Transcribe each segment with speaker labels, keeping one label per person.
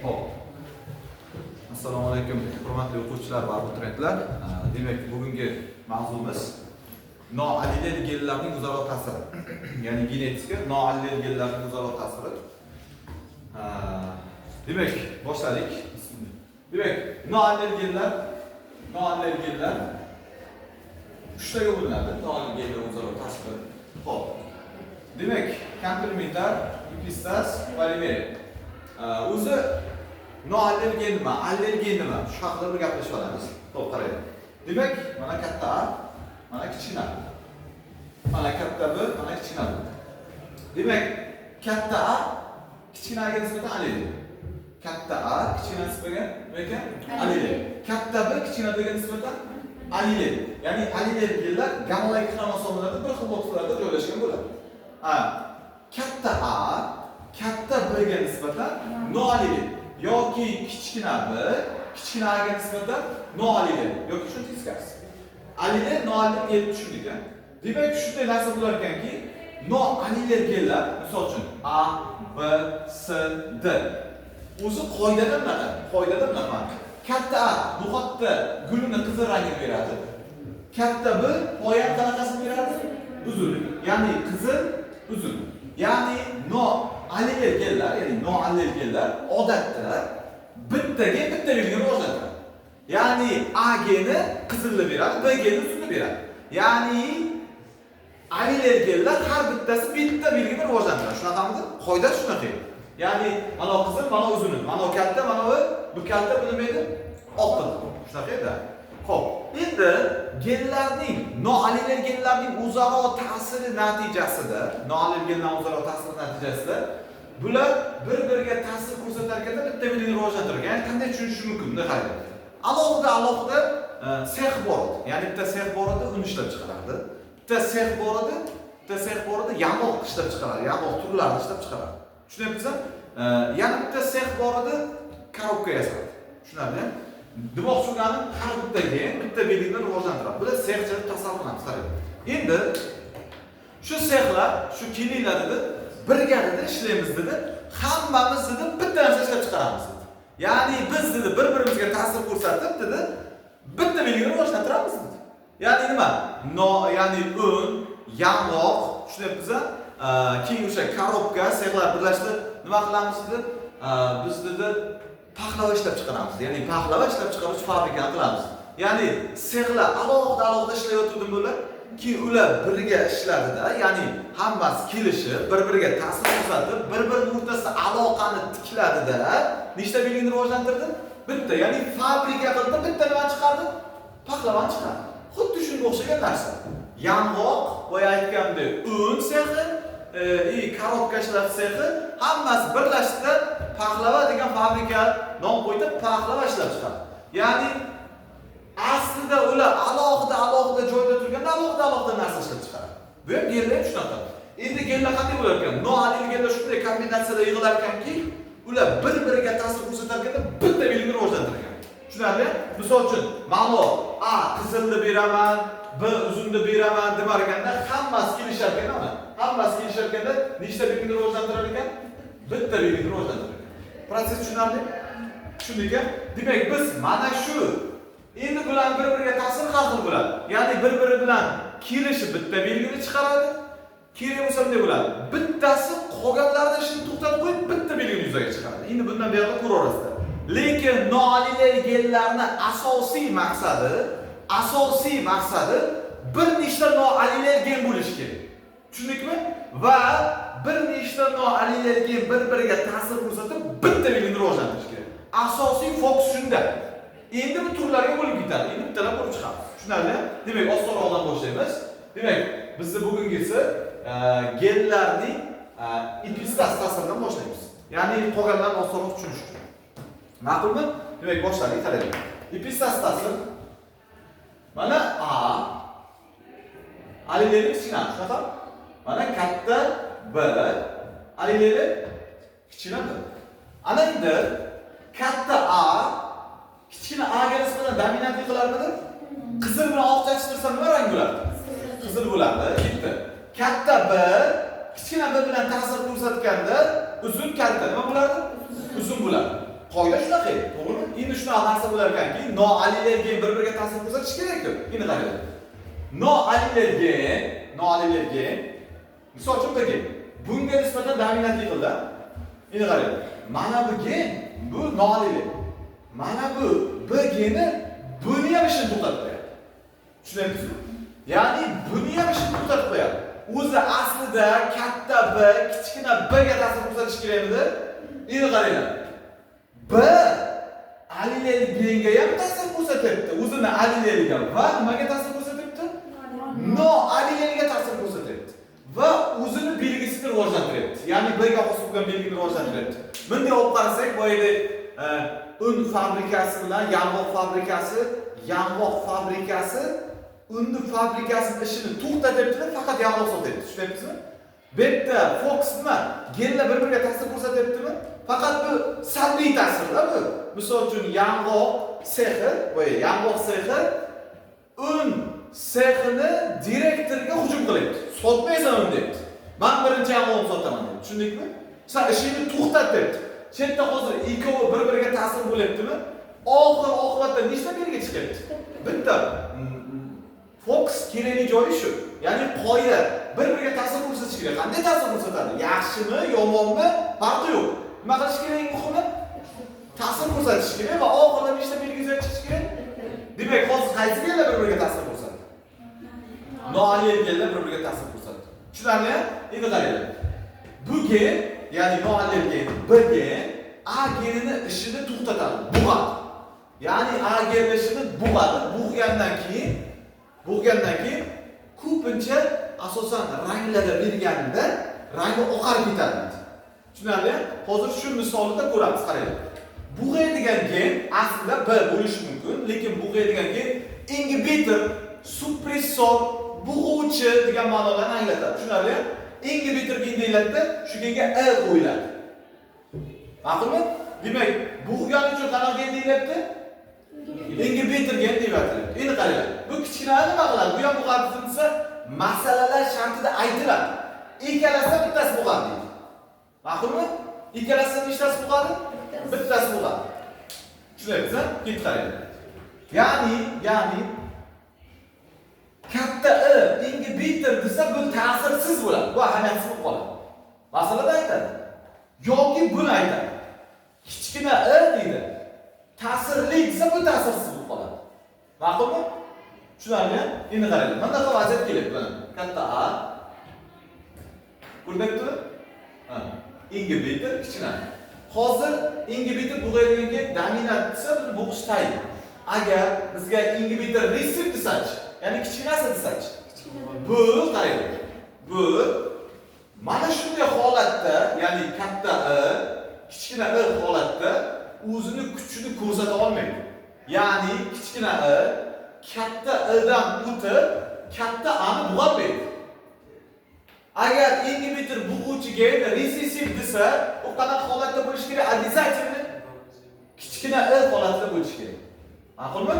Speaker 1: Hop. Assalomu alaykum, hurmatli o'quvchilar va abituriyentlar. Demak, bugungi mavzumiz noaliliy genlarning o'zaro ta'siri. Ya'ni genetika noaliliy genlarning o'zaro ta'siri. Demak, boshladik. Demak, noaliliy genlar 3taga bo'linadi. Noaliliy genlar o'zaro ta'siri. Hop. Demak, komplementar, epistas, polimer. O'zi noallergen nima, allergen nima? Shu haqida bir gaplashib olamiz. To'p qarang. Demak, mana katta A, mana kichkina. Mana katta B, mana kichkina B. Demak, katta A kichkinaga nisbatan allergen. Katta A kichkina nisbatan nima ekan? Allergen. Katta B kichkina Bga nisbatan allergen. Ya'ni allergenlar gamma-like xromosomlarda bir xil bokslarda joylashgan bo'ladi. Katta A katta Bga nisbatan noaliliy yoki kichkina B kichkina Aga nisbatan noaliliy yoki shuni teskarisi. Aliliy noaliliy deb tushundik. Demak, shunday narsa bo'lar ekanki, noaliliy genlar, misol uchun A, B, C, D. O'zi qoidada bunaqa. Katta A muhotda gulini qizil rangini beradi. Katta B poyan qanaqasini beradi? Uzun. Ya'ni qizil, uzun. Ya'ni noaliliy genlar odatda bittaga bitta belgini rivojlantiradi. Ya'ni A geni qizilni beradi, B geni uzunni beradi. Ya'ni aliliy genlar har bittasi bitta belgini rivojlantiradi. Shunaqami? Qoida shunaqa. Ya'ni mana qizil, mana uzun, mana katta, mana bu katta, bu nima edi? Oltin. Shunaqa-da. Xo'p, endi genlarning noaliliy genlarning o'zaro ta'siri natijasida, bular bir-biriga ta'sir ko'rsatarganda bitta belgini rivojlantiradi. Ya'ni qanday tushunish mumkin? Buni qarang. Alohida sex bor edi. Ya'ni bitta sex bor edi, uni ishlab chiqarardi. Bitta sex bor edi, yamoq ishlab chiqarardi, yamoq turlarini ishlab chiqarardi. Tushunyapsizmi? Yana bitta sex bor edi, korobka yasardi. Tushunarlimi? Demoqchi bo'lganim, har bitta belgini rivojlantiradi. Bular sexcha deb tasavvur qilamiz, qarang. Endi shu sexlar, shu kelinglar dedi, birgalikda ishlaymiz dedi, hammamiz dedi bitta narsa ishlab chiqaramiz dedi. Ya'ni biz dedi bir-birimizga ta'sir ko'rsatib dedi, bitta belgini rivojlantiramiz dedi. Ya'ni nima? Ya'ni un, yamoq, tushunyapsizmi? Keyin o'sha korobka, sexlar birlashtirib nima qilamiz dedi? Biz dedi paxlava ishlab chiqaramiz. Ya'ni paxlava ishlab chiqaruvchi fabrikani qilamiz. Ya'ni sexlar alohida ishlayotgandim bular. Keyin ular birga ishladida, ya'ni hammasi kelishib, bir-biriga ta'sir ko'rsatib, bir-birining o'rtasida aloqani tikladida, nechta belgini rivojlantirdi? Bitta, ya'ni fabrika qildi, bitta nima chiqardi? Paxlavani chiqardi. Xuddi shunga o'xshagan narsa. Yong'oq, boya aytgandek, un sexi, korobka ishlash sexi, hammasi birlashdi, paxlava degan fabrika nom qo'ydi, paxlava ishlab chiqardi. Ya'ni aslida ular alohida joyda turganda alohida narsa ishlab chiqaradi. Bu ham genlar ham shunaqa. Endi genlar qanday bo'lar ekan? Noaliliy genlar shunday kombinatsiyada yig'ilar ekanki, ular bir-biriga ta'sir ko'rsatarganda bitta belgini rivojlantirgan. Tushunarli? Misol uchun, mana A qizilni beraman, B uzunni beraman demar ekanda, hammasi kelishar ekan, mana. Hammasi kelishar ekanda, nechta belgini rivojlantirar ekan? Bitta belgini rivojlantirar ekan. Proses tushunarli? Tushundingmi? Demak, biz mana shu endi bular bir-biriga ta'sir har xil bo'ladi. Ya'ni bir-biri bilan kelishib bitta belgini chiqaradi. Kerak bo'lsa bunday bo'ladi. Bittasi qolganlarni ishini to'xtatib qo'yib, bitta belgini yuzaga chiqaradi. Endi bundan buyoqqa ko'raverasizlar. Lekin noaliliy genlarning asosiy maqsadi bir nechta noaliliy gen bo'lishi kerak. Tushundikmi? Va bir nechta noaliliy gen bir-biriga ta'sir ko'rsatib, bitta belgini rivojlantirish kerak. Asosiy fokus shunda. Endi bu turlarga bo'lib ketadi. Endi bittalar bo'lib chiqadi. Tushunarli? Demak, osonroqdan boshlaymiz. Demak, bizning bugungisi genlarning epistas ta'siridan boshlaymiz. Ya'ni qolganlarni osonroq tushunish uchun. Ma'qulmi? Demak, boshladik, qaraylik. Epistas ta'sir. Mana A aliliy kichkina, shunaqa? Mana katta B aliliy kichkina B. Ana endi katta A kichkina A ga nisbatan dominantlik qilarmidi? Qizil bilan oq chachishtirsa nima rang bo'ladi? Qizil bo'ladi. Bitta. Katta B kichkina B bilan ta'sir ko'rsatganda uzun katta nima bo'ladi? Uzun bo'ladi. Qoida shunaqa edi, to'g'rimi? Endi shunaqa narsa bo'lar ekanki, noalilar gen bir-biriga ta'sir ko'rsatish kerak-ku. Endi qarang. Noalilar gen misol uchun bir gen bunga nisbatan dominant yiqildi. Endi qarang. Mana bu gen bu noalilar. Mana bu B geni buni ham ishini to'xtatib qo'yadi. Tushunayapsizmi? Ya'ni buni ham ishini to'xtatib qo'yadi. O'zi aslida katta B kichkina B ga ta'sir ko'rsatish kerakmidi? Endi qaranglar. B alileli genga ham ta'sir ko'rsatyapti. O'zini alileliga va nimaga ta'sir ko'rsatyapti? No alileliga ta'sir ko'rsatyapti. Va o'zini belgisini rivojlantiryapti. Ya'ni B ga xos bo'lgan belgini rivojlantiryapti. Bunday olib qarasak, boyagi un fabrikasi bilan yong'oq fabrikasi unni fabrikasi ishini to'xtatyapti, faqat yong'oq sotyapti. Tushunyapsizmi? Bu yerda Fox nima? Genlar bir-biriga ta'sir ko'rsatyaptimi? Faqat bu salbiy ta'sirlar bu. Misol uchun yong'oq sexi un sexini direktorga hujum qilyapti. Sotmaysan uni debdi. Men birinchi yong'oqni sotaman debdi. Tushundingmi? Sen ishingni to'xtat debdi. Chetda hozir ikkovi bir-biriga ta'sir bo'lyaptimi? Oxir-oqibatda nechta belgi chiqyapti? Bitta Fox kerakli joyi shu. Ya'ni qoida bir-biriga ta'sir ko'rsatish kerak. Qanday ta'sir ko'rsatadi? Yaxshimi, yomonmi? Farqi yo'q. Nima qilish kerak muhimi? Ta'sir ko'rsatish kerak va oxirida nechta belgi yuzaga chiqish kerak? Demak, hozir qaysi genlar bir-biriga ta'sir ko'rsatadi? Noalil genlar bir-biriga ta'sir ko'rsatadi. Tushunarli? Endi qaranglar. Bu gen, ya'ni noalil gen, B gen A genini ishini to'xtatadi, bug'adi. Ya'ni A genini ishini bug'adi. Bug'gandan keyin ko'pincha asosan ranglarga berganida rangi oqarib ketadi. Tushunarli? Hozir shu misolida ko'ramiz, qaranglar. Bug'aydigan gen aslida B bo'lishi mumkin, lekin bug'aydigan gen inhibitor, suppressor, bug'uvchi degan ma'nolarni anglatadi. Tushunarli? Inhibitor gen deyiladi, shu genga E qo'yiladi. Ma'qulmi? Demak, bug'gan uchun qanaqa gen deyilyapti? Inhibitor gen deyilyapti. Endi qaranglar. Bu kichkina nima qiladi? Bu ham bug'adi desa, masalalar shartida aytiladi. Ikkalasidan bittasi bug'adi deydi. Ma'qulmi? Ikkalasidan nechtasi bug'adi? Bittasi bug'adi. Tushunyapsizmi? Keyin qaranglar. Ya'ni katta E inhibitor desa bu ta'sirsiz bo'ladi. Bu ahamiyatsiz bo'lib qoladi. Masalada aytadi. Yoki buni aytadi. Kichkina E deydi. Ta'sirli desa bu ta'sirsiz bo'lib qoladi. Ma'qulmi? Tushunarli? Endi qaranglar. Mana bunaqa vaziyat kelyapti mana. Katta A. Ko'ryapsizmi? Inhibitor kichkina. Hozir inhibitor bug'aydiganga dominant desa buni bo'g'ish tayin. Agar bizga inhibitor resiv desachi, ya'ni kichkinasi desachi. Bu qaranglar. Bu mana shunday holatda, ya'ni katta E, kichkina E holatda o'zini kuchini ko'rsata olmaydi. Ya'ni kichkina E katta E'dan o'tib, katta A'ni bug'olmaydi. Agar inhibitor bug'uvchi gen resessiv desa, u qanaqa holatda bo'lishi kerak? Обязательно kichkina E holatida bo'lishi kerak. Ma'qulmi?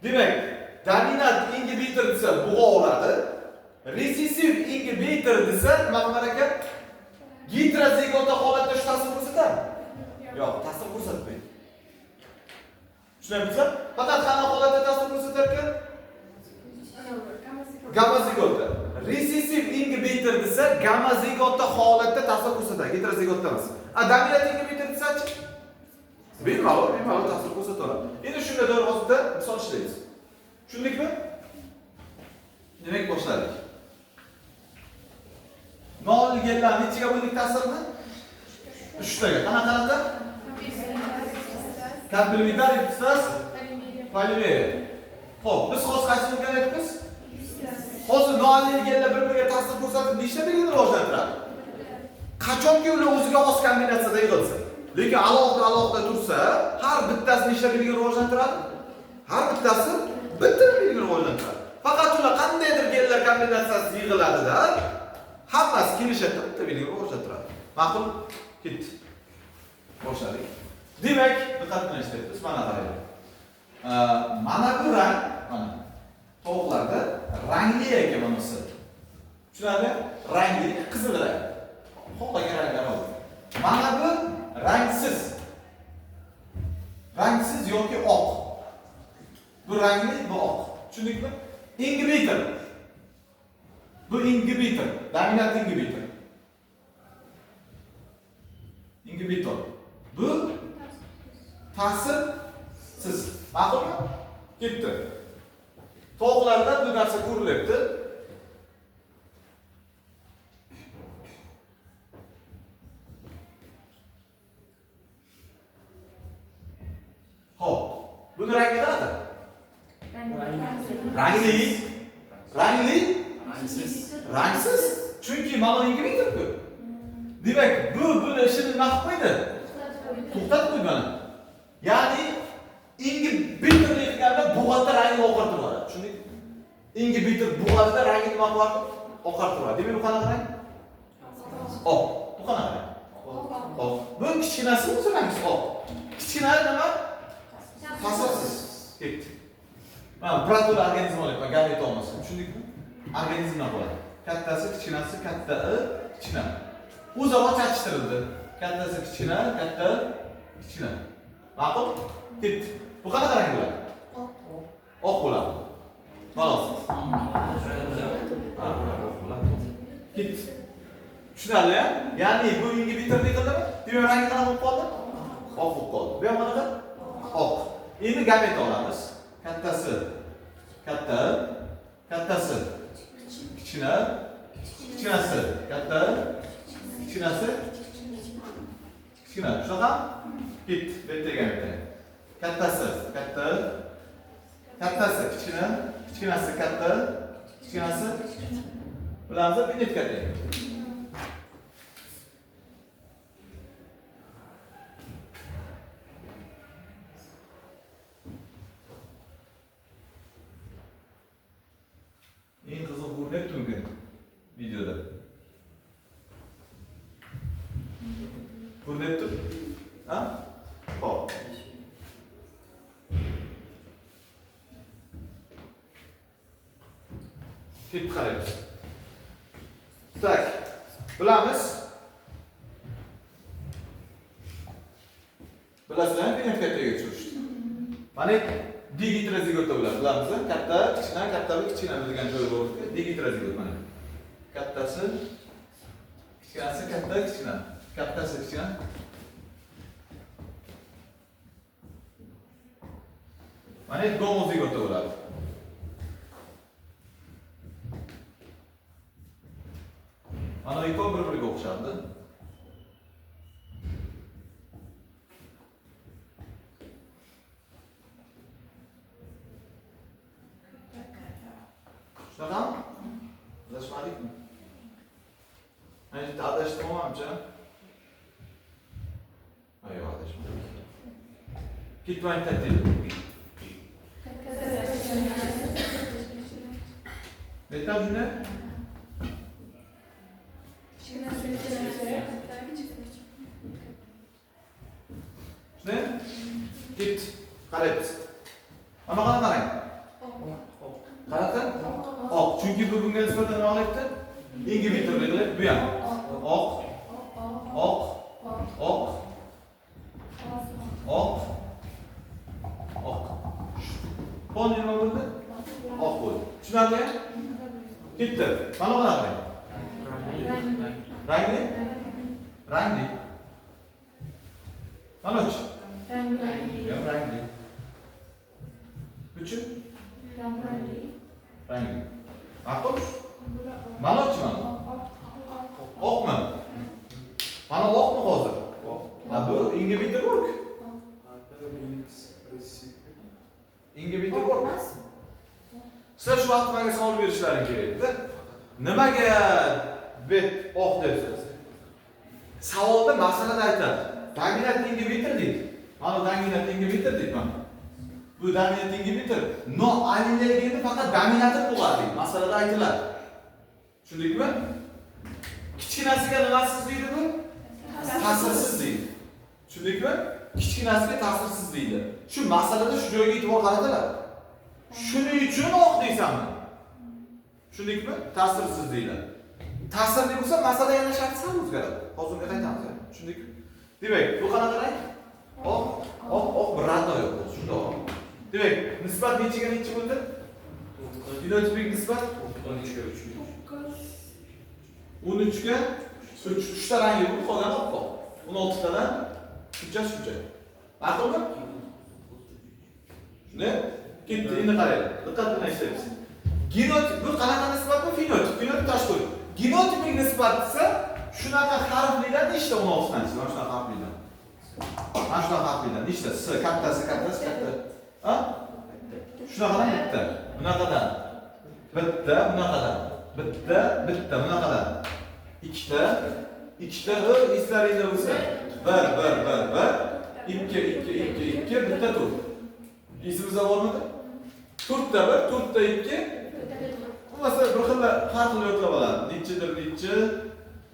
Speaker 1: Demak, dominant inhibitor desa bug'averadi. Resessiv inhibitor desa nima qilar ekan? Heterozigota holatda shu ta'sir ko'rsatadi? Yo'q, ta'sir ko'rsatmaydi. Tushunayapsizmi? Faqat qanaqa holatda ta'sir ko'rsatar ekan? Gamma zigota. Resessiv inhibitor desa gamma zigota holatda ta'sir ko'rsatadi, heterozigotda emas. Dominant inhibitor desa-chi? Bemalol ta'sir ko'rsatadi. Endi shunga doir hozirda misol ishlaymiz. Tushundikmi? Demak, boshladik. No'olil genlar nechaga bo'ldik ta'sirni? 3 taga. Qanaqa? Komplementariy ipsas, polimer. Xo'p, biz hozir qaysi genlar aytamiz? Hozir no'olil genlar bir-biriga ta'sir ko'rsatib, nechta belgini rivojlantiradi? Qachonki ular o'ziga xos kombinatsiyada yig'ilsa. Lekin alohida tursa, har bittasi nechta belgini rivojlantiradi? Har bittasi bitta belgini rivojlantiradi. Faqat ular qandaydir genlar kombinatsiyasi yig'iladi-da, hammasi kelishadi, bitta belgini rivojlantiradi. Ma'qul? Ketdi. Boshladik. Demak, diqqat bilan ishlaymiz. Mana qarang. Mana bu rang, mana tovuqlarda rangli ekan bunisi. Tushunarli? Rangli, qizil rang. Xohlagan ranglar bor. Mana bu rangsiz. Rangsiz yoki oq. Bu rangli, bu oq. Tushundingmi? Inhibitor. Bu inhibitor, dominant inhibitor. Inhibitor. Bu ta'sirsiz. Ma'qulmi? Ketdi. Tovuqlarda bu narsa ko'rilyapti. Xo'p, buni rangi qanaqa? Rangli. Rangli? Rangsiz. Chunki mana inhibitor-ku. Demak, buni ishini nima qilib qo'ydi? To'xtatib qo'ydi mana. Ya'ni inhibitor deganda bo'g'atda rangni oqartirib yuboradi. Tushundingmi? Inhibitor bo'g'atda rangni nima qiladi? Oqartirib yuboradi. Demak, bu qanaqa rang? Oq. Bu qanaqa rang? Oq. Bu kichkinasi o'zi rangsiz oq. Kichkina nima? Ta'sirsiz. Ketdi. Mana protein organizm olyapman, gamet olmasin. Tushundingmi? Organizmdan bo'ladi. Kattasi, kichkinasi, katta kichkina. O'zaro chatishtirildi. Kattasi kichkina, katta kichkina. Ma'qul? Ketdi. Bu qanaqa rang bo'ladi? Oq bo'ladi. Xolos. Ketdi. Tushunarli-a? Ya'ni bu inhibitor deyildimi? Demak, rangi qanaqa bo'lib qoldi? Oq bo'lib qoldi. Bu ham qanaqa? Oq. Endi gamet olamiz. Kattasi katta, kattasi kichkina, kichkinasi katta, kichkinasi kichkina. Shunaqa? Ketdi. Bitta gamet. Kattasi katta, kattasi kichkina, kichkinasi katta, kichkinasi bilamiz, binet katta. Eng qiziq ko'rinyapti mumkin videoda. Ko'rinyapti? Ha? Xo'p. Ketib qaraymiz. Tak. Bilamiz. Bilasizlar, binet kattaga tushishdi. Mana digitrazigotda bo'ladi. Bilamiz, katta, kichkina, katta va kichkina degan joyi bor. Digitrazigот mana. Kattasi, kichkinasi, katta, kichkina. Kattasi, kichkina. Mana gomozigotda bo'ladi. Mana ikkovi bir-biriga o'xshaydi. Shunaqa? Adashmadikmi? Mana adashtirmoqmancha. Yo'q, adashmadik. Ketmang tartib. Betam shunda? Shunday? Ket. Qaraymiz. Mana qarang. Qanaqa? Oq. Chunki bu bunga nisbatan nima qilyapti? Inhibitor deyiladi. Bu ham. Oq. Oq. Oq. Oq. Oq. Fon nima bo'ldi? Oq bo'ldi. Tushunarli? Ketdi. Mana qarang. Rangli? Rangli. Mana-chi? Rangli. Ham rangli. Buchi? Rangli. Ma'qul? Mana-chi mana? Oqmi? Mana oqmi hozir? Ha, bu inhibitor work. Inhibitor work. Sizlar shu vaqt menga savol berishlaring kerak-da. Nimaga bet oq debsiz? Savolda masalada aytadi. Dominant inhibitor deydi. Mana dominant inhibitor deydi mana. Bu dominant inhibitor noaniligini faqat dominantib qo'yadi. Masalada aytiladi. Tushundingmi? Kichkinasiga nimasiz deydi bu? Ta'sirsiz deydi. Tushundingmi? Kichkinasiga ta'sirsiz deydi. Shu masalada shu joyga e'tibor qaratiladi. Shuning uchun oq deysanmi? Tushundingmi? Ta'sirsiz deydi. Ta'sirli bo'lsa masala yana shart sal o'zgaradi. Hozirga qaytamiz. Tushundingmi? Demak, bu qanaqa rang? Oq bir radno yo'q. Shundoq. Demak, nisbat nechiga nechi bo'ldi? Fenotipik nisbat
Speaker 2: 13 ga 3.
Speaker 1: 13 ga 3 ta rangi bu, qolgani oppoq. 16 tadan shuncha. Ma'qulmi? Shunday? Ketdi, endi qaraylik. Diqqat bilan ishlaymiz. Genotip bu qanaqa nisbat bu? Fenotip. Fenotip tashqi. Genotipik nisbat esa shunaqa harflilar nechta 16 tanchi? Mana shunaqa harflilar. Mana shunaqa harflilar nechta? S kattasi. Ha? Shunaqadan bitta. Bunaqadan. Bitta, bunaqadan. Bitta, bunaqadan. Ikkita, eslaringda bo'lsa. 1, 2, bitta tur. Esimizda bormidi? 4 ta 1, 4 ta 2. Bu masalan bir xil har xil yo'qlab oladi. Nechidir nechi?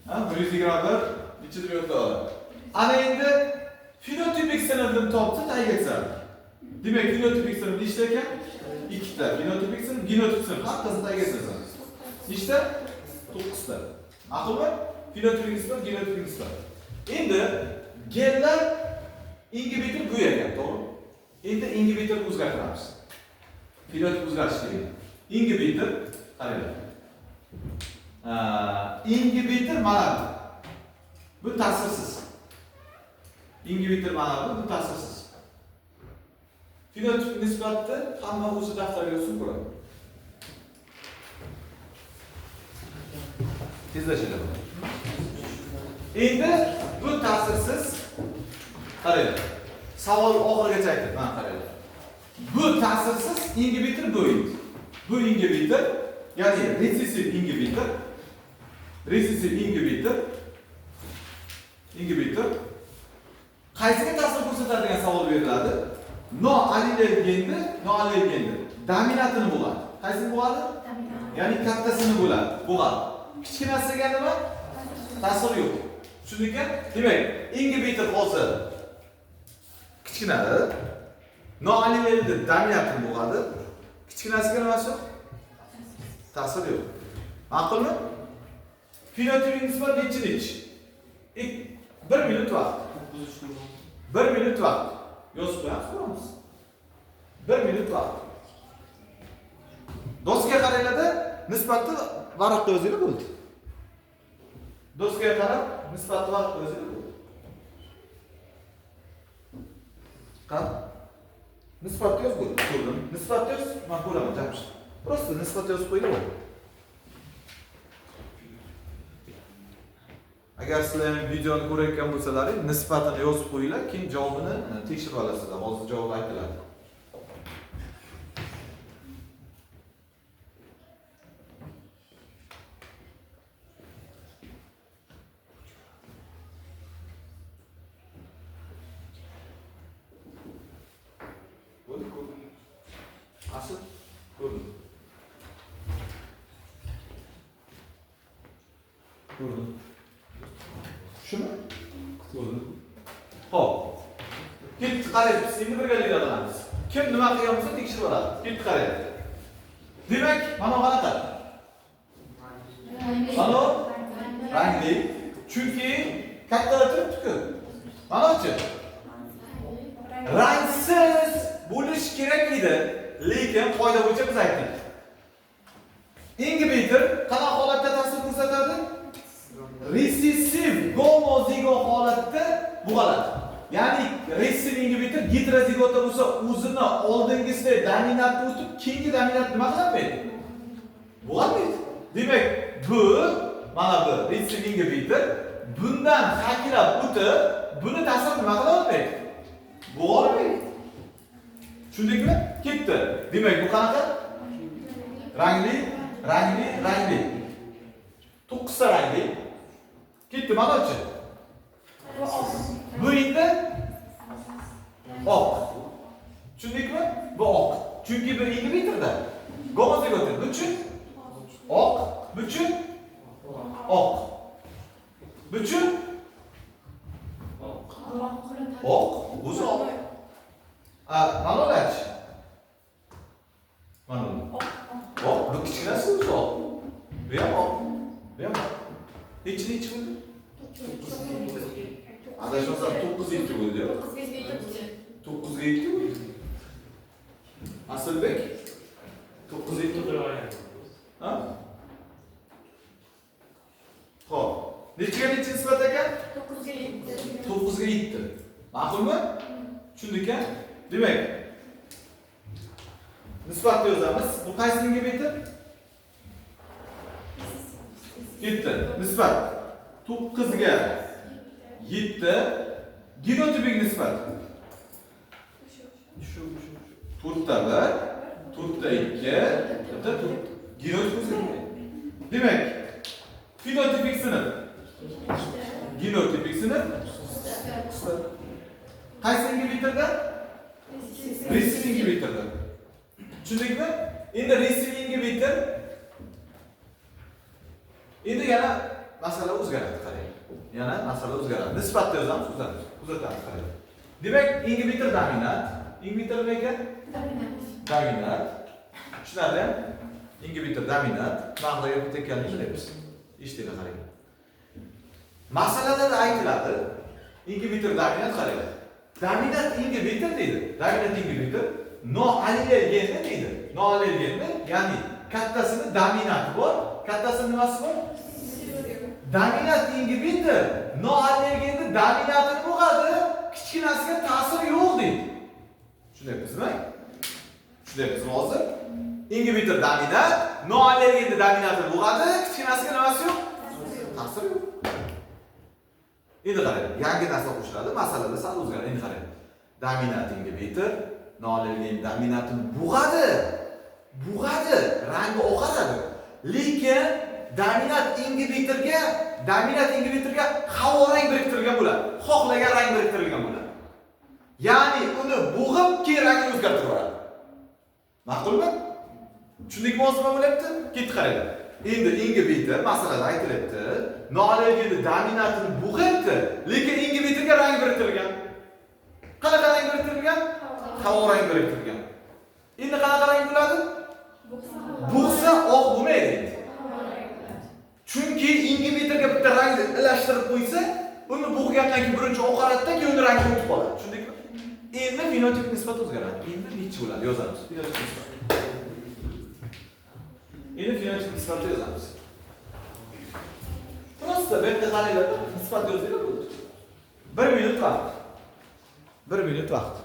Speaker 1: Ha, 121, nechidir yo'qlab oladi. Ana endi fenotipik sinfni topsa tayg'etsa. Demak, fenotipik sinf nechta ekan? 2 ta. Fenotipik sinf, genotipik sinf haqqasini tayg'etsa. Nechta? 9 ta. Ma'qulmi? Fenotipik nisbat, genotipik nisbat. Endi genlar ingibitor bu ekan, to'g'ri? Endi ingibitorni o'zgartiramiz. Fenotip o'zgarish kerak. Ingibitor, qaranglar. Ingibitor mana bu. Bu ta'sirsiz. Ingibitor mana bu ta'sirsiz. Fenotip nisbatni hamma o'zi daftarga yozib qo'yadi. Tezlashadi. Endi bu ta'sirsiz. Qaranglar. Savol oxirigacha aytdim, mana qaranglar. Bu ta'sirsiz ingibitor bu edi. Bu ingibitor, ya'ni recessive ingibitor. Recessive ingibitor qaysiga ta'sir ko'rsatadi degan savol beriladi. Noallergenni dominantini bo'ladi. Qaysini bo'ladi? Ya'ni kattasini bo'ladi. Kichkinasiga nima? Ta'sir yo'q. Tushundingmi? Demak, ingibitor hozir kichkinasi noallergenni dominantini bo'ladi. Kichkinasiga nimasi? Ta'sir yo'q. Ma'qulmi? Fenotipik nisbat nechi? 1 minut vaqt. 1 minut vaqt. Yozib qo'yamiz. 1 minut vaqt. Doskaga qaranglarda nisbatni varaqqa yozinglar bo'ldi. Doskaga qarab nisbatni varaqqa yozinglar bo'ldi. Qani? Nisbatni yozib bo'ldi. Ko'rdim. Nisbatni yoz, men ko'raman, jamshid. Просто nisbatni yozib qo'yinglar bo'ldi. Agar sizlar videoni ko'rayotgan bo'lsalaring, nisbatini yozib qo'yinglar, keyin javobini tekshirib olasizlar. Hozir javob aytiladi. Bo'ldi, ko'rdim. Asl ko'rdim. Ko'rdim. Shuni? Ko'rdim. Xo'p. Ketdi qaraymiz. Endi birgalikda qilamiz. Kim nima qilgan bo'lsa tekshirib oladi. Ketdi qaraymiz. Demak, mana qanaqa? Mana rangli. Chunki kattalar turibdi-ku. Manachi? Rangsiz bo'lish kerak edi. Lekin qoida bo'yicha biz aytdik. Ingibitor qanaqa holatda ta'sir ko'rsatadi? Recessive gomozigot holatda bo'ladi. Ya'ni recessive ingibitor heterozigotda bo'lsa, o'zini oldingisida dominantni o'tib, keyingi dominant nima qilmaydi? Bo'lmaydi. Demak, bu mana bu recessive ingibitor bundan hakrab o'tib, buni ta'sir nima qila olmaydi? Bo'lmaydi. Tushundingmi? Ketdi. Demak, bu qanaqa? Rangli. 9 ta rangli. Ketdi, manachi. Bu endi oq. Tushundingmi? Bu oq. Chunki bir ingibitorda gomozigot buchun oq, buchun oq. Buchun oq, o'zi oq. Manachi. Mana oq, bu kichkinasi o'zi oq. Bu ham oq. Bu ham oq. Nechi bo'ldi? adashmasam 9-2 bo'ldi. 9-2 bo'ldi. Asilbek 9-2 ha? Xo'p. Nechaga necha nisbat ekan? 9 ga 7. Ma'qulmi? Tushundikmi? Demak, nisbatni yozamiz. Bu qaysi ingibitor? 7. Nisbat 9 ga 7 genotipik nisbat. To'rtta 1, to'rtta 2, to'rtta genotipik. Demak, fenotipik sinf. Genotipik sinf. Qaysi ingibitorda? Recessive ingibitorda. Tushundingmi? Endi recessive ingibitor endi yana masala o'zgaradi, qarang. Yana masala o'zgaradi. Nisbatni yozamiz, kuzatamiz, qarang. Demak, ingibitor dominant. Ingibitor nima ekan? Dominant. Tushunarli? Ingibitor dominant. Ma'noga bitta ekanligini bilaymiz. Eshitinglar, qarang. Masalada aytiladi. Ingibitor dominant, qarang. Dominant ingibitor deydi. Dominant ingibitor noallel genni deydi. Noallel genni, ya'ni kattasini dominanti bor, kattasini nimasi bor? Dominant ingibitor noallel genni dominantini bo'g'adi, kichkinasiga ta'sir yo'q deydi. Tushunayapsizmi? Tushunayapsizmi hozir? Ingibitor dominant, noallel genni dominantini bo'g'adi, kichkinasiga nimasi yo'q? Ta'sir yo'q. Endi qarang, yangi narsa qo'shiladi, masalada sal o'zgaradi. Endi qarang. Dominant ingibitor noallel gen dominantini bo'g'adi. Rangi oqaradi. Lekin dominant ingibitorga havo rang biriktirilgan bo'ladi. Xohlagan rang biriktirilgan bo'ladi. Ya'ni uni bo'g'ib, keyin rangini o'zgartirib yuboradi. Ma'qulmi? Tushundingmi hozir nima bo'lyapti? Ketib qaranglar. Endi ingibitor masalada aytilyapti. Noallel gen dominantini bo'g'ibdi, lekin ingibitorga rang biriktirilgan. Qanaqa rang biriktirilgan? Havo rang biriktirilgan. Endi qanaqa rang bo'ladi? Bo'g'sa oq bo'lmaydi. Chunki ingibitorga bitta rangni ilashtirib qo'ysa, uni bo'g'gandan keyin birinchi oqaradida, keyin rangi o'tib qoladi. Tushundingmi? Endi fenotip nisbat o'zgaradi. Endi necha bo'ladi? Yozamiz. Fenotip nisbat. Endi fenotip nisbatni yozamiz. Prosta bu yerda qaranglar, nisbat yozinglar bo'ldi. 1 minut vaqt. 1 minut vaqt.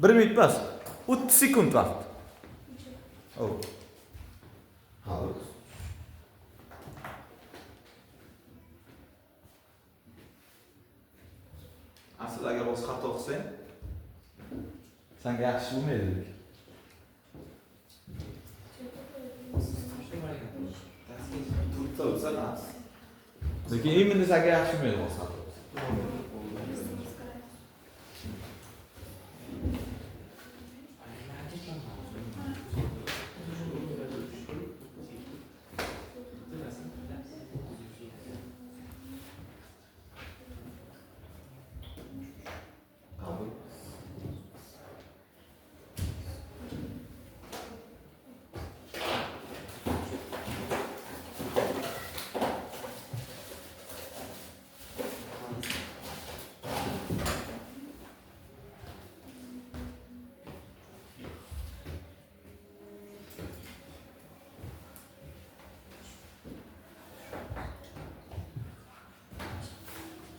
Speaker 1: 1 minut emas, 30 sekund vaqt. Oh. Hop. Asıl agar o'z xato qilsang, senga yaxshi bo'lmaydi. Turtsa emas. Lekin endi senga yaxshi bo'lmaydi o'z xato.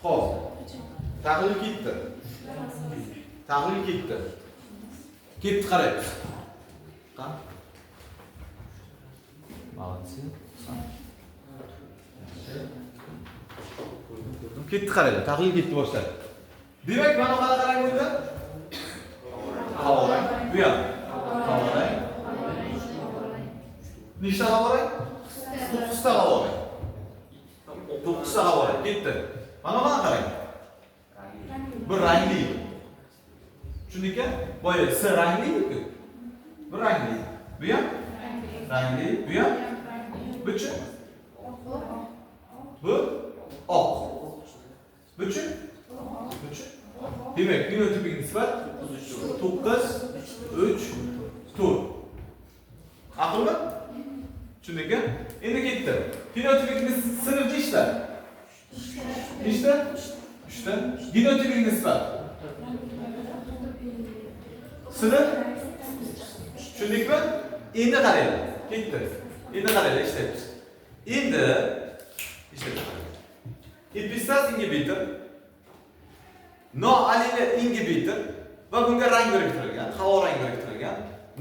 Speaker 1: Xo'p. Tahlil ketdi. Ketdi qaraymiz. Qani? Молодцы. Ketdi qaraylar. Tahlil ketdi boshladi. Demak, mana qanaqa rang bo'ldi? Havo rang. Bu ham havo rang. Nechta havo rang? 9 ta havo rang. 9 ta havo rang ketdi. Mana qanaqa rang? Bir rangli. Tushundingmi? Boya S rangli-ku. Bir rangli. Bu ham rangli, bu ham buchi. Bu oq. Buchi? Buchi. Demak, fenotipik nisbat 9 3 4. Aqlmi? Tushundingmi? Endi ketdi. Fenotipik sinf nechta? Nechta? 3 ta genotipik nisbat. Sinib tushundikmi? Endi qaranglar. Ketdi. Endi qaranglar ishlaymiz. Endi ishlaymiz. Epistaz inhibitor, noaliliy inhibitor va bunga rang biriktirilgan, havo rangi biriktirilgan.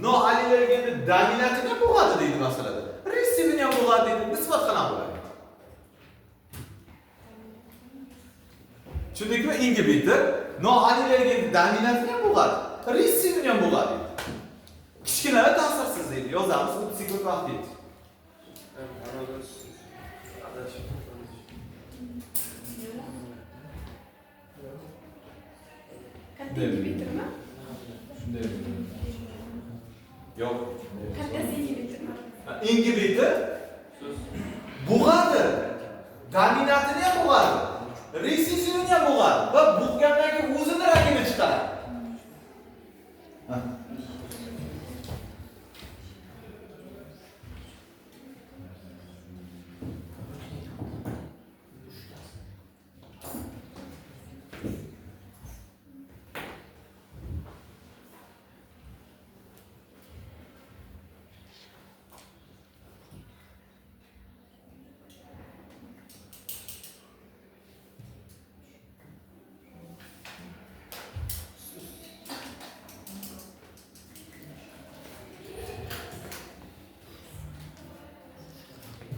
Speaker 1: Noaliliy endi dominantini bo'ladi deydi masalada. Resivini ham bo'ladi deydi. Nisbat qana bo'ladi. Tushundikmi? Inhibitor noaliliy endi dominantini ham bo'ladi. Resivini ham bo'ladi. Kichkina ta'sirsiz deydi. Yozamiz, bu sikl vaqt deydi.
Speaker 2: Katta inhibitormi?
Speaker 1: Shunday. Yo'q.
Speaker 2: Kattasi inhibitormi?
Speaker 1: Inhibitor bug'adi. Dominantini ham bug'adi. Resivini ham bug'adi va bug'gandan keyin o'zini rangini chiqaradi.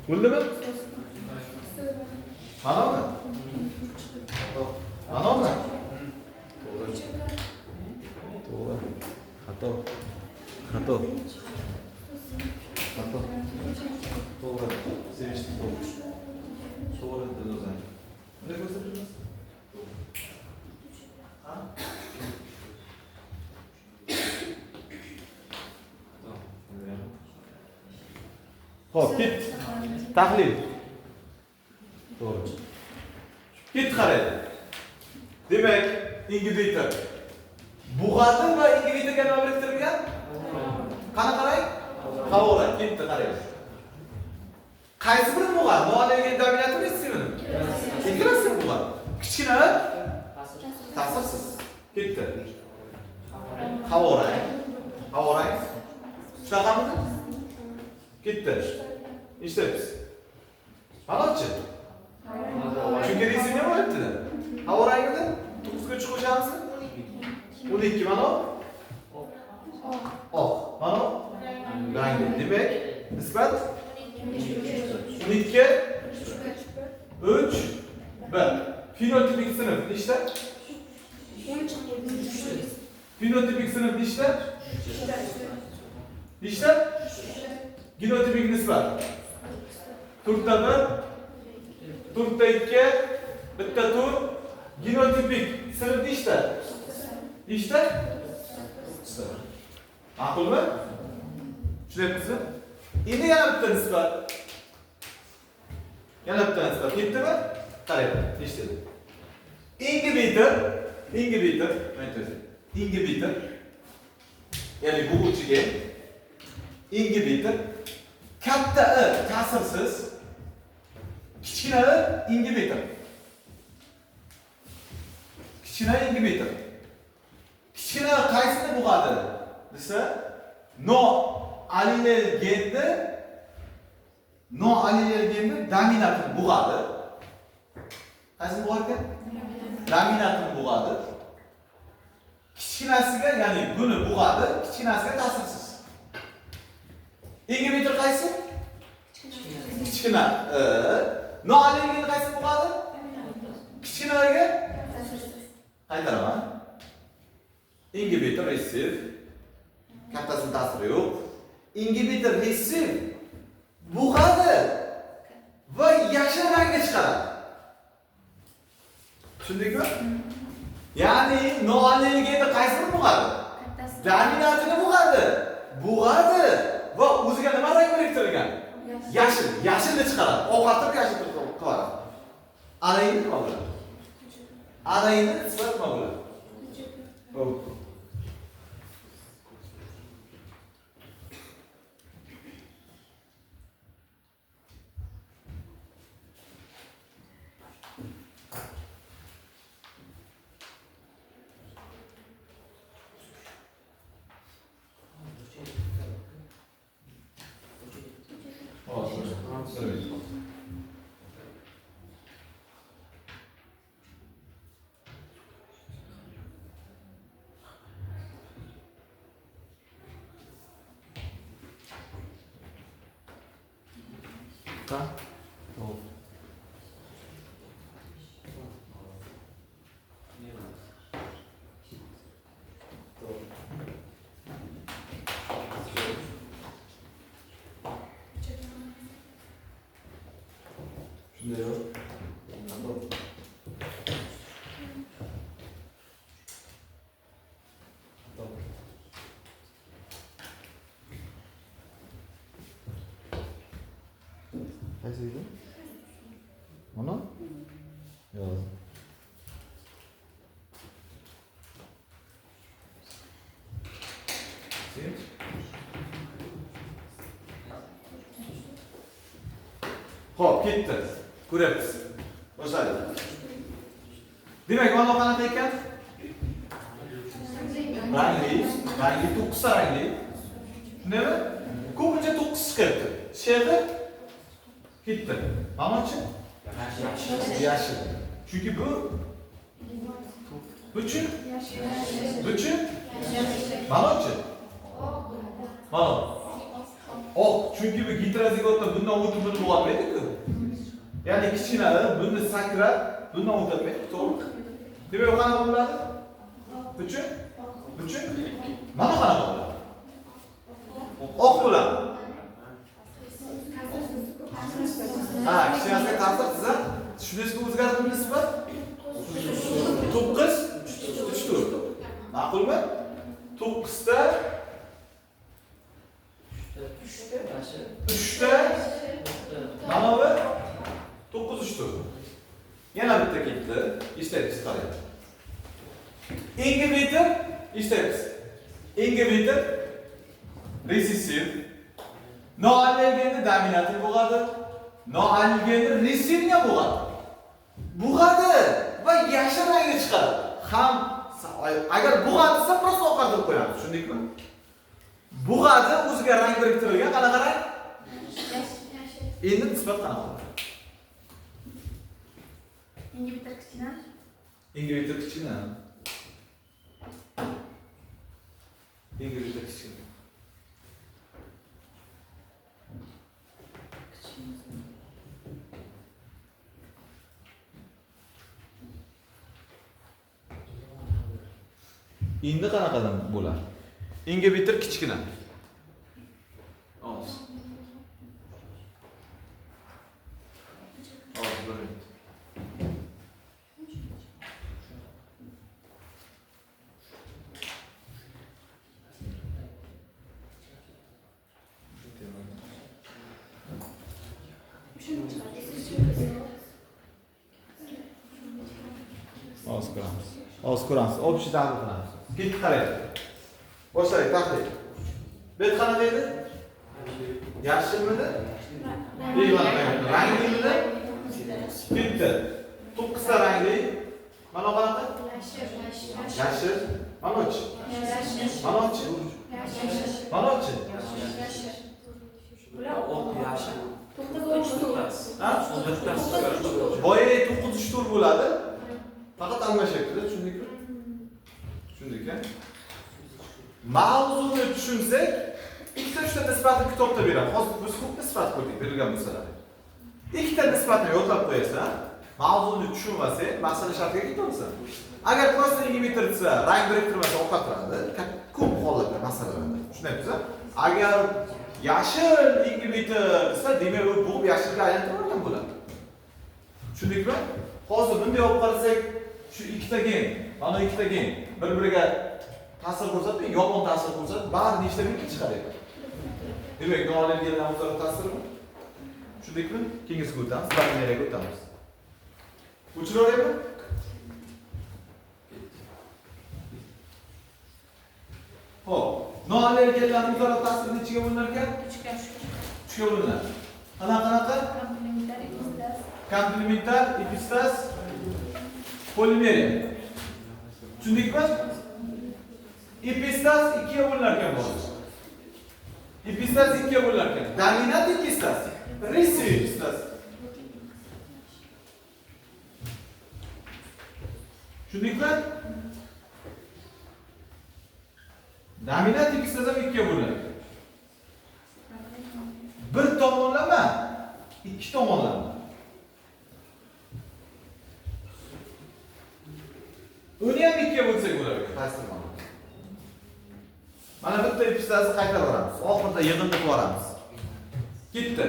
Speaker 1: Bo'ldimi? Manami? Manami? To'g'ri. Xato. Xato. Xato. To'g'ri. Sevishni to'g'ri. To'g'ri dedi o'zing. Bunday ko'rsatamiz. Ha? Xo'p, ket. Tahlil. To'g'ri. Ket qaraydi. Demak, inhibitor bug'ati va inhibitorga nima biriktirilgan? Qana qarang? Havola, ketdi qaraydi. Qaysi biri bug'ati? Noaliliy dominantmi, resivini? Ikkalasi bug'ati. Kichkina ta'sirsiz. Ketdi. Havola. Havola. Shunaqamidi? Ketdi. İşte Anlatçı. Çünkü resim ne var ettiler? Hava renginde 9'ga çıkacağımız 12 mana o. Mana rengi. Demek nisbat 12 3 1. Fenotipik sınıf işte. Fenotipik sınıf işte. İşte genotipik nisbat. Turda 1, turda 2, bitta tur, genotipik sınıf işte. İşte. Ma'qulmi? Tushunyapsizmi? Endi yana bitta nisbat. Yana bitta nisbat. Ketdimi? Qarang, eshitdi. Inhibitor, inhibitor. Ya'ni bug'uvchiga inhibitor katta I ta'sirsiz, kichkina I inhibitor. Kichkina inhibitor. Kichkina qaysini bug'adi desa, noaliliy genni dominantini bug'adi. Qaysini bug'ar ekan? Dominantini bug'adi. Kichkinasiga, ya'ni buni bug'adi, kichkinasiga ta'sirsiz. Inhibitor qaysi? Kichkina. Noaliliy qaysi bug'adi? Kichkinalarga qaytaraman. Inhibitor resiv. Kattasini ta'siri yo'q. Inhibitor resiv bug'adi va yashil rangga chiqaradi. Tushundingmi? Ya'ni noaliliy qaysini bug'adi? Dominantini bug'adi. Bug'adi va o'ziga nima rang biriktirgan? Yashil. Yashilni chiqaradi. Ovqatni yashil qiladi. Arayni nima bo'ladi? Arayni nisbat nima bo'ladi? Xo'p. qisqa. To'g'ri. Shunday yo'q. Qaysi edi? Mana? Yo'q. Sen? Xo'p, ketdi. Ko'ryapsiz. Boshladi. Demak, mana qanaqa ekan? Rangli 9 ta rangli. Shundaymi? Ko'pincha 9 chiqyapti. She'rda ketdi. Manachi? Yashil. Chunki bu buchun manachi? Mana. Oq, chunki bu gidrozigotda bundan o'tib bo'lmaydi-ku. Ya'ni kichkinalari buni sakrab, bundan o'tmaydi, to'g'ri? Demak, qanaqa bo'ladi? Buchun? Mana qanaqa bo'ladi? Oq bo'ladi. Ha, kichkinasiga ta'sir qilsa, tushunishga o'zgartirib nisbat 9 3 Ma'qulmi? 9 ta 3 ta mana bu 9 3 Yana bitta ketdi. Ishlaymiz qarang. Inhibitor ishlaymiz. Inhibitor resessiv. Noanilganda dominativ bo'ladi. Noanilganda resivniya bo'ladi. Bug'adi va yashil rangga chiqadi. Ham agar bug'adi desa просто oqartirib qo'yamiz. Tushundingmi? Bug'adi o'ziga rang biriktirilgan qanaqa rang? Yashil. Endi nisbat qanaqa?
Speaker 2: Inhibitor kichkina.
Speaker 1: Inhibitor kichkina. Inhibitor kichkina. Endi qanaqadan bo'ladi? Inhibitor kichkina. Oz. Oz bo'ling. Oz ko'ramiz. Общий tahlil qilamiz. Ketib qarang. Boshlaylik tahlil. Bet qanaqa edi? Yashilmidi? Rangli? Bitta. 9 ta rangli. Mana qanaqa? Yashil. Manochi. Manochi. Manochi.
Speaker 2: Bular
Speaker 3: oq yashil.
Speaker 2: 9
Speaker 1: Ha?
Speaker 3: 9
Speaker 1: Boya 9 tur bo'ladi. Faqat almashyapti, tushundingmi? Tushundikmi? Mavzuni tushunsak, ikkita uchta nisbatni kitobda beradi. Hozir biz ko'p nisbat ko'rdik berilgan bo'lsalar. Ikkita nisbatni yodlab qo'yasan, mavzuni tushunmasang, masala shartiga ketaversan. Agar prosta inhibitor desa, rang biriktirmasa oqartiradi. Ko'p holatda masalalarda. Tushunayapsiz? Agar yashil inhibitor desa, demak u bu yashilga aylantirib bo'ladi. Tushundikmi? Hozir bunday olib qarasak, shu ikkita gen, mana ikkita gen bir-biriga ta'sir ko'rsatib, yomon ta'sir ko'rsatib, barini ishlamaydi chiqadi. Demak, noanilganlar o'zaro ta'sirmi? Tushundikmi? Keyingi o'tamiz, bakteriyaga o'tamiz. O'chiraveraymi? Xo'p, noanilganlar o'zaro ta'siri nechiga bo'linar ekan? 3ga bo'linadi. Qanaqa? Komplementar, epistas, polimeriya. Tushundikmi? Epistas 2ga bo'linar ekan bu. Epistas 2ga bo'linar ekan. Dominant epistas, resiv epistas. Tushundikmi? Dominant epistas ham 2ga bo'linadi. Bir tomonlama ikki tomonlama. Uni ham ikkiga bo'lsak bo'ladi, qaysi tomon? Mana bitta ipistasi qaytarib olamiz. Oxirida yig'inni qilib olamiz. Ketdi.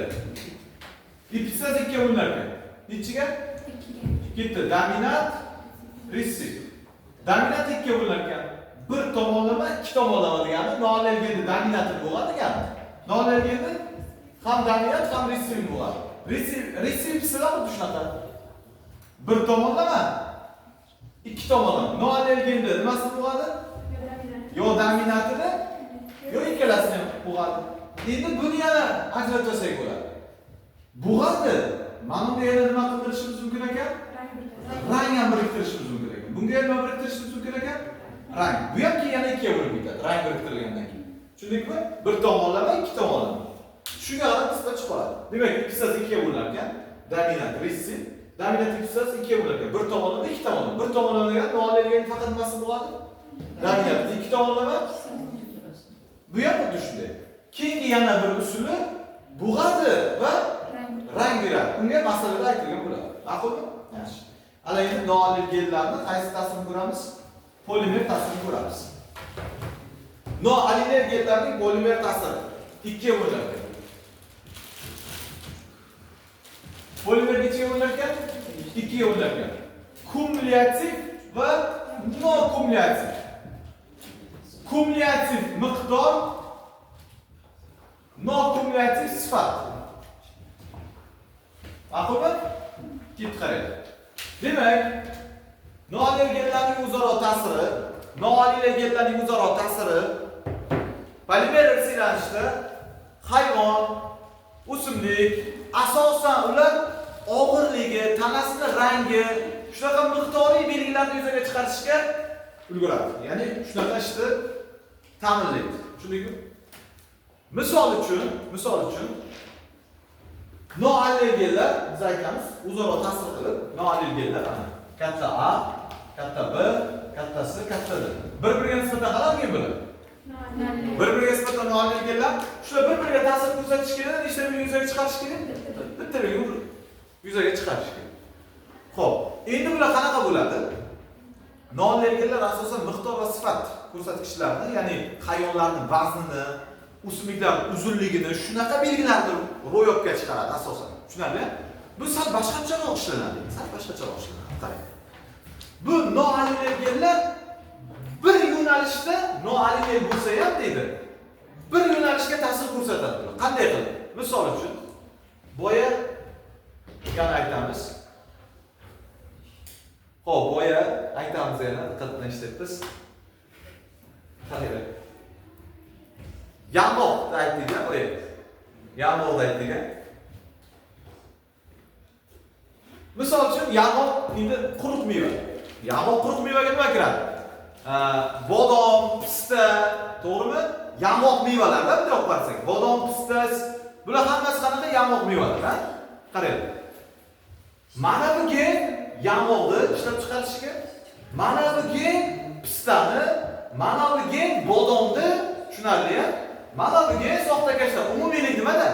Speaker 1: Ipistasi ikkiga bo'linar ekan. Nechiga? Ketdi. Dominant, ressiv. Dominant ikkiga bo'linar ekan. Bir tomonlama, ikki tomonlama degani noanalgenda dominantli bo'ladi degani. Noanalgenda ham dominant, ham ressiv bo'ladi. Ressiv sizlar xuddi shunaqa. Bir tomonlama, ikki tomonlama. Noanalgenda nimasi bo'ladi? Yo dominantini, yo ikkalasini bo'ladi. Endi buni yana ajratsak bo'ladi. Bo'ladi. Mana bunga yana nima qildirishimiz mumkin ekan? Rang ham biriktirishimiz mumkin ekan. Bunga nima biriktirishimiz mumkin ekan? Rang. Bu ham keyin yana ikkiga bo'lib ketadi. Rang biriktirilgandan keyin. Tushundingmi? Bir tomonlama, ikki tomonlama. Shunga qarab nisbat chiqadi. Demak, ikkitasi ikkiga bo'linar ekan. Dominant, ressiv. Dominant ikkitasi ikkiga bo'linar ekan. Bir tomonlama, ikki tomonlama. Bir tomonlama degan noanalganda faqat nimasi bo'ladi? Dominant. Ikki tomonlama. Bu ham xuddi shunday. Keyingi yana bir usuli bug'adi va rang beradi. Unga masalada aytilgan bo'ladi. Ma'qulmi? Yaxshi. Ana endi noanalgenlarni qaysi ta'sirini ko'ramiz? Polimer ta'sirini ko'ramiz. Noanalgenlarning polimer ta'siri ikkiga bo'linadi. Polimer nechiga bo'linar ekan? Ikkiga bo'linar ekan. Kumulyativ va nokumulyativ. Kumulyativ miqdor, nokumulyativ sifat. Ma'qulmi? Ketib qarang. Demak, noanalgenlarning o'zaro ta'siri, noanalgenlarning o'zaro ta'siri polimer siylanishda hayvon, o'simlik, asosan ular og'irligi, tanasining rangi, shunaqa miqdoriy belgilarni yuzaga chiqarishga ulguradi. Ya'ni shunaqa ishni ta'minlaydi. Tushundingmi? Misol uchun noanalgenlar biz aytamiz, o'zaro ta'sir qilib, noanalgenlar ana katta A, katta B, kattasi, katta D. Bir-biriga nisbatan qanaqaga bo'ladi? Bir-biriga nisbatan noanalgenlar shular bir-biriga ta'sir ko'rsatish kerak, nechta belgi yuzaga chiqarish kerak? Bitta belgi yuzaga chiqarish kerak. Xo'p, endi bular qanaqa bo'ladi? Noanalgenlar asosan miqdor va sifat ko'rsatkichlarni, ya'ni hayvonlarning vaznini, o'simliklar uzunligini, shunaqa belgilarni ro'yobga chiqaradi asosan. Tushunarli? Bu sal boshqacharoq ishlanadi. Qarang. Bu noanalgenlar bir yo'nalishda noanalgen bo'lsa ham deydi. Bir yo'nalishga ta'sir ko'rsatadi. Qanday qilib? Misol uchun boya yana aytamiz. Xo'p, boya aytamiz yana, diqqat bilan eshityapsiz. Qarang. Yong'oqni aytdik-a, qo'ying. Yong'oqni aytdik-a. Misol uchun yong'oq endi quruq meva. Yong'oq quruq mevaga nima kiradi? Bodom, pista, to'g'rimi? Yong'oq mevalarda bunday olib qarasak, bodom, pista, bular hammasi qanaqa yong'oq mevalar, ha? Qarang. Mana bu gen yong'oqni ishlab chiqarishiga, mana bu gen pistani, mana bu gen bodomni, tushunarli-a? Mana bu gen soxtakashlar. Umumiylik nimada?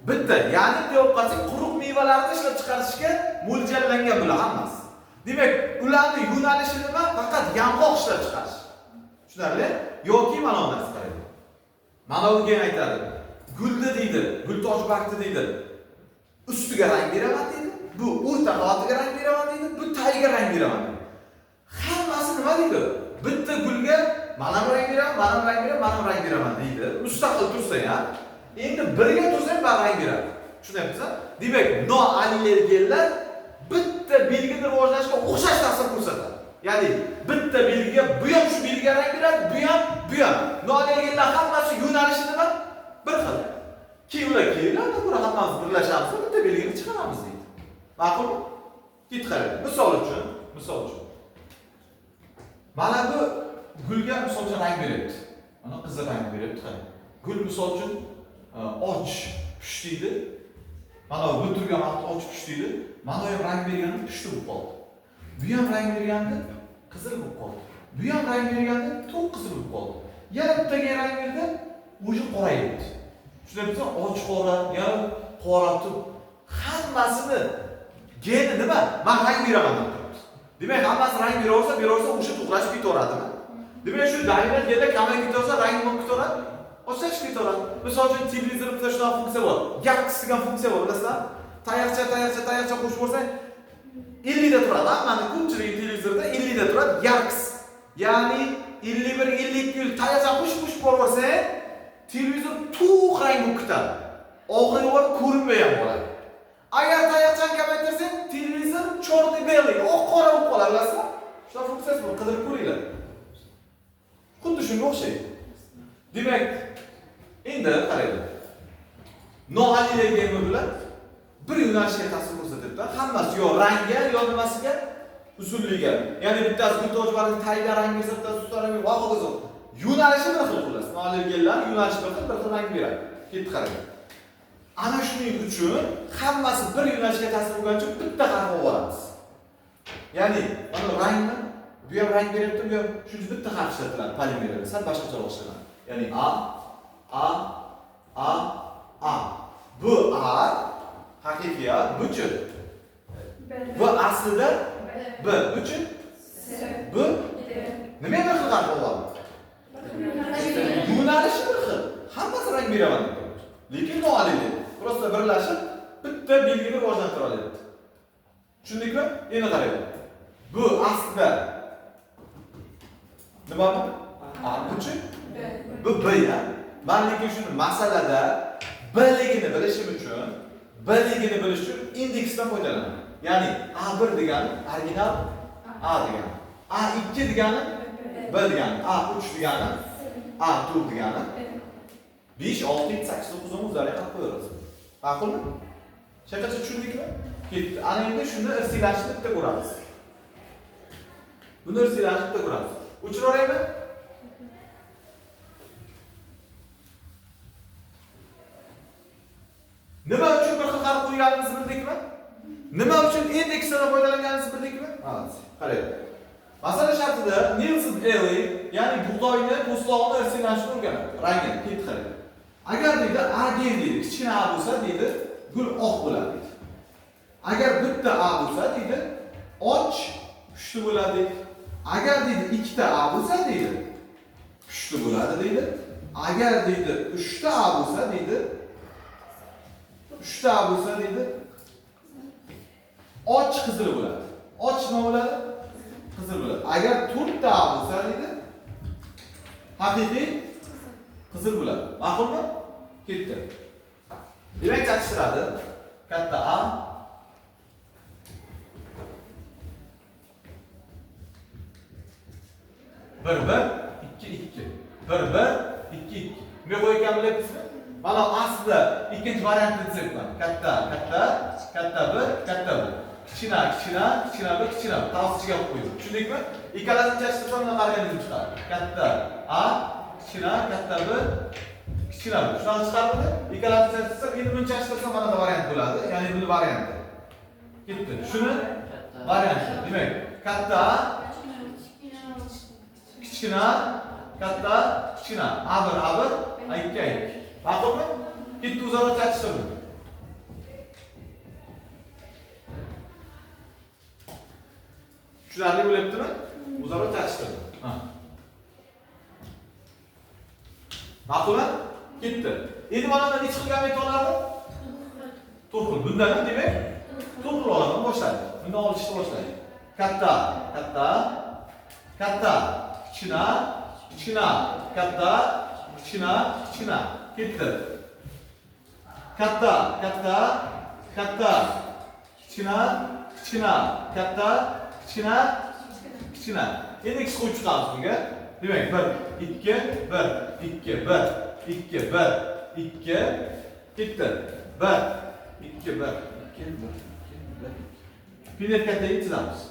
Speaker 1: Bitta. Ya'ni deb qarasak, quruq mevalarni ishlab chiqarishga mo'ljallangan bular hammasi. Demak, ularning yo'nalishi nima? Faqat yong'oq ishlab chiqarish. Tushunarli? Yoki mana bu narsa qarang. Mana bu gen aytadi. Gulni deydi, gul toj vaqti deydi. Ustiga rang beraman deydi. Bu o'rta qavatiga rang beraman deydi. Bu tagiga rang beraman deydi. Hammasi nima deydi? Bitta gulga mana bu rang beraman, mana bu rang beraman, mana bu rang beraman deydi. Mustaqil tursa ham, endi birga tursa ham bir rang beradi. Tushunyapsizmi? Demak, noanalgenlar bitta belgini rivojlanishga o'xshash ta'sir ko'rsatadi. Ya'ni bitta belgiga bu ham shu belgiga rang beradi, bu ham. Noanalgenlar hammasi yo'nalishi nima? Bir xil. Keyinlarda ko'ra hammamiz birlashamiz, bitta belgini chiqaramiz deydi. Ma'qulmi? Ket qarang. Misol uchun mana bu gulga misol uchun rang beryapti. Mana qizil rang beryapti, qarang. Gul misol uchun och pushtiydi. Mana bu turgan vaqt och pushtiydi. Mana bu ham rang berganda pushti bo'lib qoldi. Bu ham rang berganda qizil bo'lib qoldi. Bu ham rang berganda to'q qizil bo'lib qoldi. Yana bittaga rang berdi, o'zi qorayibdi. Tushunayapsizmi? Och qora, yana qora tub hammasini geni nima? Men rang beraman deb turibmiz. Demak, hammasi rang beraversa o'sha to'g'rashib ketaveradimi? Demak, shu diamond yerda kamay ketaversa, rang bo'lib ketaveradi. O'xshashib ketaveradi. Misol uchun televizorda shunaqa funksiya bor. Yarq degan funksiya bor, bilasizlar? Tayoqcha qo'shib ko'rsang 50 da turadi. Mana ko'pchilik televizorda 50 da turadi, yarq. Ya'ni 51-52 yil tayoqcha qo'shib boraversang, televizor to'q rang bo'lib ketadi. Oxiriga borib ko'rinmay ham qoladi. Agar tayoqchani kamaytirsang, televizor chorli belli, oq qora bo'lib qoladi, bilasizlar? Shunaqa funksiyasi bor, qidirib ko'ringlar. Xuddi shunga o'xshaydi. Demak, endi qaraylik. Noalilar gamerlar bir yo'nalishga ta'sir ko'rsatadi. Hammasi yo rangga, yo nimasiga, uzunligiga. Ya'ni bittasi gultojbarning tagiga rang bersa, bittasi ustaranga va hokazo. Yo'nalishi bir xil xullas. Noalilarlar yo'nalishi bir xil rang beradi. Ketdi qarang. Ana shuning uchun hammasi bir yo'nalishga ta'sir qilgan uchun bitta harf olamiz. Ya'ni mana rangni bu ham rang beryapti, bu ham shuncha bitta harf ishlatiladi polimerda. Sal boshqacha boshlanadi. Ya'ni A. Bu A haqiqiy A, bu-chi. Bu aslida B, bu-chi. Bu nima bir xil harf oladi? Yo'nalishi bir xil. Hammasi rang beraman deb turibdi. Lekin noalilar prosta birlashib bitta belgini rivojlantira oladi. Tushundingmi? Endi qaraylik. Bu aslida nima bu? A, bu-chi. Bu B ya. Men lekin shuni masalada B-ligini bilishim uchun, B-ligini bilish uchun indeksdan foydalanaman. Ya'ni A1 degani original A degani, A2 degani B degani, A3 degani A4 degani 5, 6, 7, 8, 9, 10 uzarga qilib qo'yamiz. Ma'qulmi? Shaqacha tushundikmi? Ketdi. Ana endi shuni irsilashni bitta ko'ramiz. Buni irsilashni bitta ko'ramiz. O'chiraveraymi? Nima uchun bir xil harf qo'yganimizni bildikmi? Nima uchun indeksdan foydalanganimizni bildikmi? Qaraylik. Masala shartida Nielsen Eley, ya'ni bug'doyni po'stlog'ini irsilashni o'rganadi. Rangini ketdi qaraylik. Agar deydi A deydi, kichkina A bo'lsa deydi, gul oq bo'ladi deydi. Agar bitta A bo'lsa deydi, och pushti bo'ladi. Agar deydi ikkita A bo'lsa deydi, pushti bo'ladi deydi. Agar deydi 3 ta A bo'lsa deydi, 3 ta A bo'lsa deydi, och qizil bo'ladi. Och nima bo'ladi? Qizil bo'ladi. Agar 4 ta A bo'lsa deydi, haqiqiy qizil bo'ladi. Ma'qulmi? Ketdi. Demak, chatishtiradi. Katta A bir, ikki, ikki. Bir, ikki, ikki. Nima qo'ygan bilasizmi? Mana aslida ikkinchi variantni chizibman. Katta bir, katta bir. Kichkina bir, kichkina bir. Tavsiyaga olib qo'ydim. Tushundingmi? Ikkalasini chatishtirsam nima qaraganingni chiqadi. Katta A, kichkina bir, kichkina bir. Shuni chiqardi. Ikkalasini chatishtirsam, endi buni chatishtirsam mana bu variant bo'ladi. Ya'ni buni varianti. Ketdi. Shuni varianti. Demak, katta A, kichkina, katta, kichkina. A1, A2, A2. Ma'qulmi? Ketdi o'zaro chatishtirdi. Tushunarli bo'lyaptimi? O'zaro chatishtirdi. Ma'qulmi? Ketdi. Endi mana bundan necha xil metonlarni? 4 xil. Bundan ham demak 4 xil olaman boshlaydi. Bundan olishni boshlaydi. Katta, kichkina, katta, kichkina. Ketdi. Katta, kichkina, katta, kichkina. Endi ikki qo'yib chiqamiz bunga. Demak, 1, 2, 2. Ketdi. 1, 2, 1. Pinet kattaga chizamiz.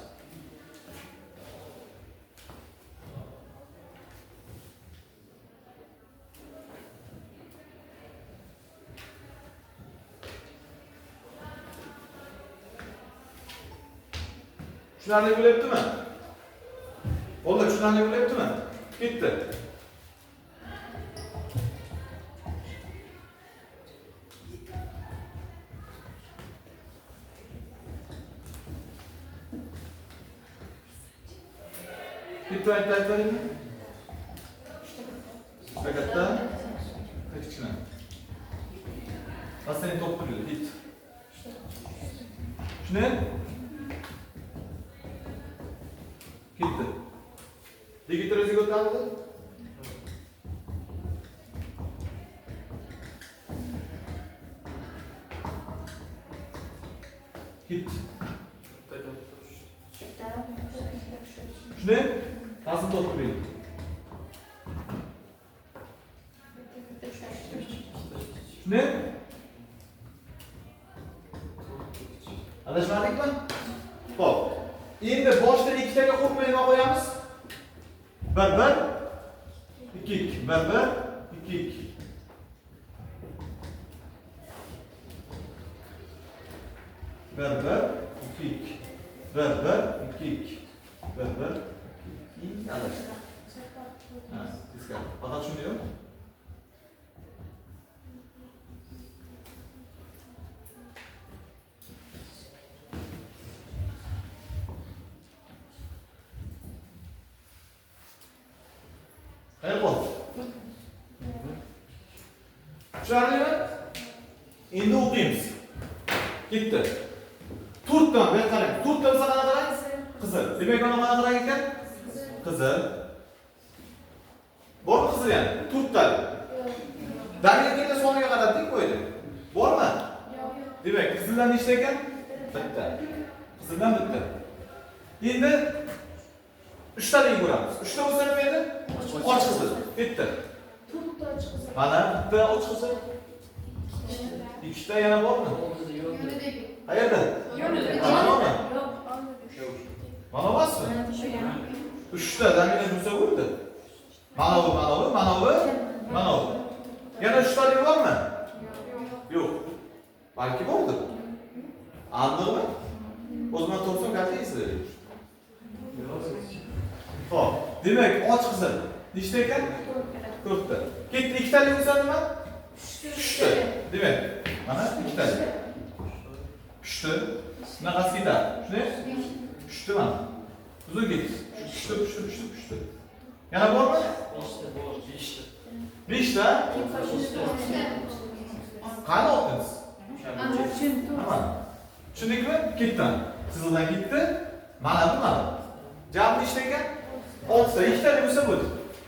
Speaker 1: Tushunarli bo'lyaptimi? Bo'ldi, tushunarli bo'lyaptimi? Ketdi. Bitta aytaymi? Juda katta. Kichkina. Aslen top puli, hit. Shuni? Ketdi. Digitalizatsiya o'tadi. Hit. Shuni? Nasıl top puli? Shuni? Adashmadikmi? Xo'p. Endi boshda ikkitaga qo'yib nima qo'yamiz? 1 1 2 2 1 1 2 2. Bir bir iki iki. Bir bir iki iki. Bir bir iki iki. Adashdi. Ha, tezkor. Faqat shuni yo'q. Ayol. Tushunarlimi? Endi o'qiymiz. Ketdi. To'rtdan bir qarang. To'rtdan qanaqa qarang? Qizil. Demak, mana qanaqa qarang ekan? Qizil. Bormi qizil yani? To'rtdan. Dalilga soniga qaradik qo'ydi. Bormi? Demak, qizildan nechta ekan? Bitta. Qizildan bitta. Endi 3 talik ko'ramiz. 3 ta bo'lsa nima edi? Och qizil. Bitta. Mana bitta och qizil. Ikkita yana bormi? Qayerda? Manami? Mana emasmi? 3 ta damina bo'lsa bo'ldi. Mana bu. Yana 3 talik bormi? Yo'q. Balki bordir. Aniqmi? O'zimdan to'g'risini qanday Xo'p, demak, och qizil. Nechta ekan? 4 ta. Ketdi, 2 talik bo'lsa nima? 3 ta. Demak, mana 2 talik. 3 ta. Bunaqasi ketadi. Shuni? 3 ta mana. Uzun ketdi. 3 ta. Yana bormi? 5 ta. Qani o'qdingiz? Mana. Tushundingmi? Ketdi. Qizildan ketdi. Mana bu mana. Javob nechta ekan? 6 ta. 2 talik bo'lsa bo'ldi.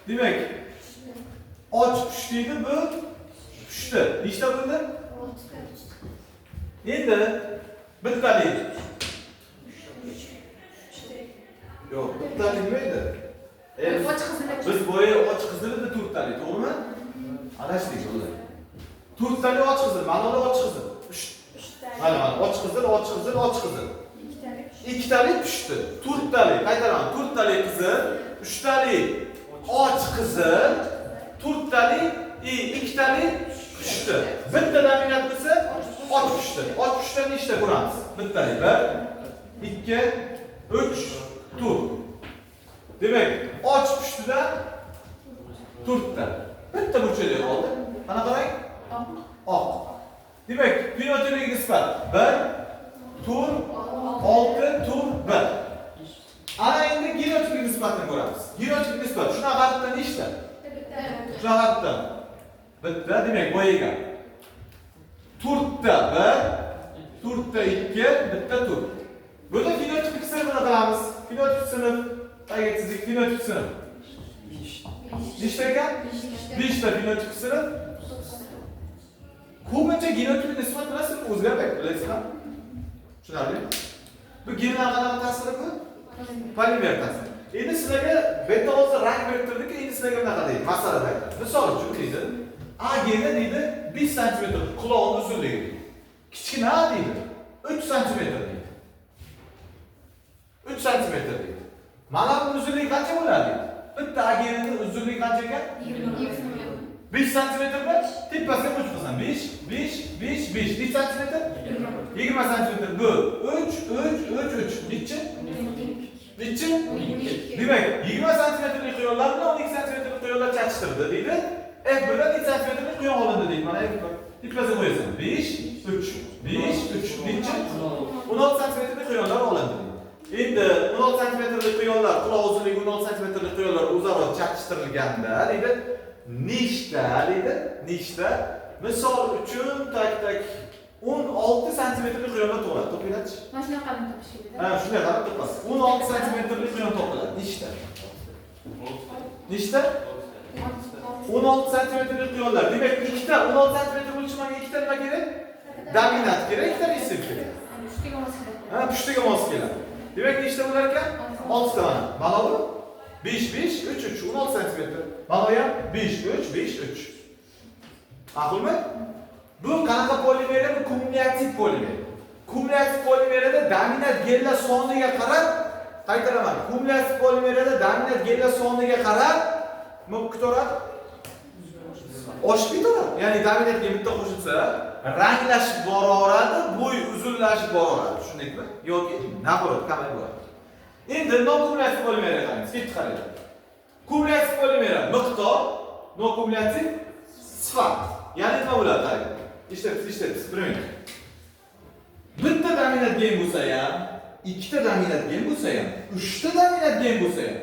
Speaker 1: Demak, och pushtiydi bu pushti. Nechta bo'ldi? 6 ta. Endi bittalik. Yo'q, bittalik nima edi? Biz bo'yi och qizilni 4 talik, to'g'rimi? Adashdik o'zi. 4 talik och qizil, mana ular och qizil. Mana och qizil. 2 talik pushti. 4 talik, qaytaraman. 4 talik qizil, 3 talik och qizil, 4 talik, 2 talik pushti. Bitta dominant bo'lsa, och pushti. Och pushtidan nechta ko'ramiz? Bittalik 1 2 3 4. Demak, och pushtidan 4 ta. Bitta burchak qoldi. Mana qarang. Oq. Demak, fenotipiga nisbat 1 tur 6 tur 1. Ana endi genotipiga nisbatni ko'ramiz. Genotipga nisbat shunaqa g'aribdan nechta? Shunaqa g'aribdan. Bitta, demak, bo'yiga. Turtda 1, turtda 2, bitta tur. Bunda fenotipik sinfini qilamiz. Fenotip sinf, qayertsizlik fenotip sinf. Nechta ekan? 5 ta fenotip sinf. Ko'pincha genotipga nisbat bilan o'zgarmaydi, bilasizmi? Tushunarli? Bu genlar qanaqa ta'siri bu? Polimer ta'siri. Endi sizlarga beta hozir rang berib turdik, endi sizlarga bunaqa deydi. Masalada aytadi. Misol uchun deydi, A geni deydi 5 cm quloqning uzunligi. Kichkina deydi 3 cm deydi. 3 cm deydi. Mana bu uzunligi qancha bo'ladi? Bitta A genining uzunligi qancha ekan? 5 cm mi? Tepasiga qo'shib qo'ysan. 5 cm. 20 cm. Bu 3. Nechi? Demak, 20 cm quyonlar bilan 12 cm quyonlar chaqishtirdi deydi. F bilan 2 cm quyon olindi deydi. Mana F tepasiga qo'yasan. 5 3. Nechi? 16 cm quyonlar olindi. Endi 16 santimetrlik quyonlar, quloq uzunligi 16 santimetrlik quyonlar o'zaro chaqishtirilganda deydi, nechta misol uchun tak 16 santimetrlik quyonlar to'g'riladi. To'pinglarchi.
Speaker 2: Mana shunaqani topish kerak.
Speaker 1: Ha, shunday qarab to'plas. 16 santimetrlik quyon to'g'riladi. Nechta? 16 santimetrlik quyonlar. Demak, ikkita 16 santimetr o'lchamaga ikkita nima kerak? Dominant kerak, ikkita resep kerak.
Speaker 2: Pushtiga mos keladi.
Speaker 1: Ha, pushtiga mos keladi. Demak, nechta bo'lar ekan? 6 ta mana. Mana bu 5 5 3 3 16 santimetr. Mana bu ham 5 3 5 3. Aqlmi? Bu qanaqa polimer? Bu kumulyativ polimer. Kumulyativ polimerda dominant genlar soniga qarab, qaytaraman. Kumulyativ polimerda dominant genlar soniga qarab miqdorlar oshib ketadi. Ya'ni dominant gen bitta qo'shilsa, ranglashib boraveradi, bo'y uzunlashib boraveradi. Tushundingmi? Yoki nazorat kamay bo'ladi. Endi nokumulyativ polimerga qaraymiz. Bitta qaraylik. Kumulyativ polimer miqdor, nokumulyativ sifat. Ya'ni nima bo'ladi qaraylik. Ishlatib, birinchi. Bitta dominant gen bo'lsa ham, ikkita dominant gen bo'lsa ham, uchta dominant gen bo'lsa ham,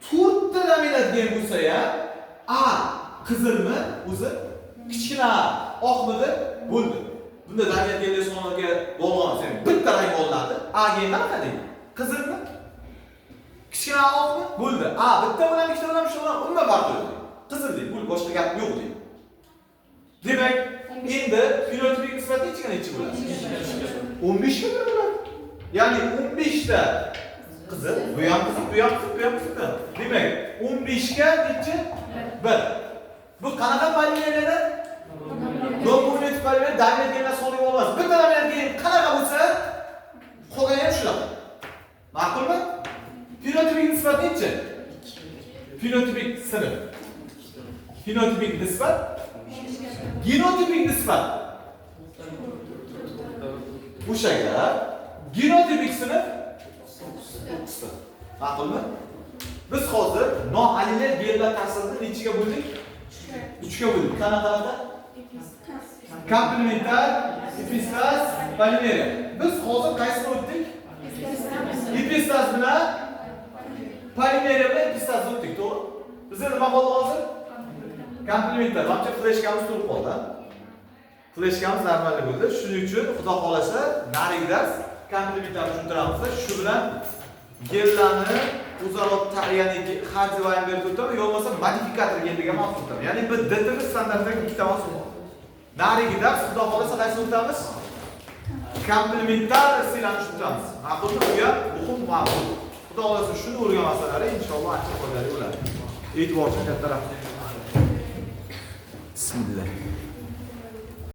Speaker 1: to'rtta dominant gen bo'lsa ham, A qizilmi? O'zi kichkina oqmidi? Bo'ldi. Bunda dominant genlar soniga bog'lansa ham bitta rang olinadi. A gen qanaqa deydi? Qizilmi? Kichkina oqmi? Bo'ldi. A bitta bilan ikkita bilan shu bilan umuman farqi yo'q. Qizil deydi. Bu boshqa gap yo'q deydi. Demak, endi fenotipik nisbat necha bo'ladi? 15 ga bo'ladi. Ya'ni 15 ta qizil, bu ham qizil, bu ham qizil, bu ham qizil. Demak, 15 ga necha? 1. Bu qanaqa polimerlar? Nokumulyativ polimer dominant genlar soniga olmas. Bitta dominant gen qanaqa bo'lsa, qolgani ham shunaqa. Ma'qulmi? Fenotipik nisbat necha? Fenotipik sinf. Fenotipik nisbat genotipik nisbat. O'shaga genotipik sinf 9 ta. Ma'qulmi? Biz hozir noallel genlar ta'sirida nechaga bo'ldik? 3 ga bo'ldik. Qanaqa? Komplementar, epistas, polimer. Biz hozir qaysini o'tdik? Epistas bilan polimer bilan epistas o'tdik, to'g'ri? Bizda nima bo'ldi hozir? Komplementar. Manimcha fleshkamiz turib qoldi. Fleshkamiz normal bo'ldi. Shuning uchun xudo xolasa narigi dars komplementarni tushuntiramiz. Shu bilan genlarni o'zaro ya'ni xarjivayni berib o'tamiz, yo'lmasa modifikator gen degan mavzu o'tamiz. Ya'ni biz DTV standartiga ikkita mavzu bor. Narigi dars xudo xolasa qaysi o'tamiz? Komplementar silani tushuntiramiz. Aqlni bu ham muhim mavzu. Xudo xolasa shuni o'rganmasalari inshaalloh ancha foydali bo'ladi. E'tibor uchun katta rahmat. Bismillah.